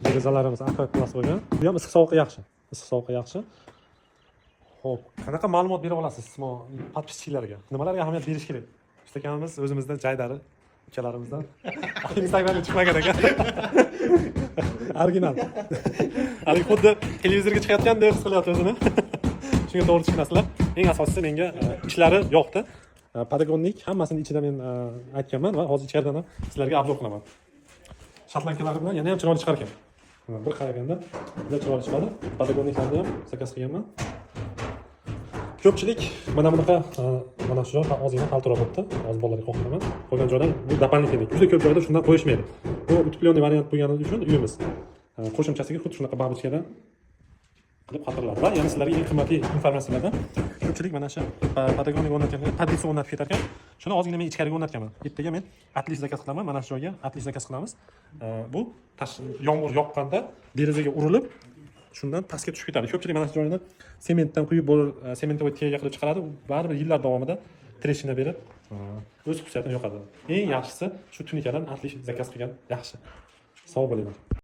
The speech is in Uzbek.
Derazlarimiz aql klass bo'lgan. Bu ham issiq sovuqqa yaxshi. Issiq sovuqqa yaxshi. Xo'p, qanaqa ma'lumot bera olasiz podpischilarga? Nimalarga ahamiyat berish kerak? Ishtakanimiz o'zimizda Jaydari ukalarimizdan. Instagramga chiqmagan ekan. Original. Hali xuddi televizorga chiqayotgandek his qilyapti o'zini. Shunga to'g'ri tushunasizlar. Eng asosiysi menga ishlari yoqdi. Patagonnik hammasini ichida men aytganman va hozir ichkaridan ham sizlarga obzor qilaman. Shatlankalari bilan yana ham chiroyli chiqar ekan. Bir qaraganda juda chiroyli chiqadi. Patagonniklarni ham zakaz qilganman. Ko'pchilik mana bunaqa mana shu joy ozgina qaltiroq bo'libdi. Hozir bolalarga qo'ygaman. Qolgan joydan bu doполнительный. Juda ko'p joyda shundan qo'yishmaydi. Bu utepленный variant bo'lgani uchun uyimiz. Qo'shimchasiga xuddi shunaqa babuchkadan qilib xotirladi. Va yana sizlarga eng qimmatli informatsiyalardan ko'pchilik mana shu Patagonniyaga o'rnatgan, podliso o'rnatib ketar ekan. Shuni ozgina men ichkariga o'rnatganman. Ertaga men atlis zakaz qilaman. Mana shu joyga atlis zakaz qilamiz. Bu yomg'ir yoqqanda derazaga urilib shundan pastga tushib ketadi. Ko'pchilik mana shu joyini sementdan quyib bo'lib, sementni tegaga qilib chiqaradi. Baribir yillar davomida treshina berib, o'z xususiyatini yo'qotadi. Eng yaxshisi shu tunikadan atlis zakaz qilgan yaxshi. Sog' bo'linglar.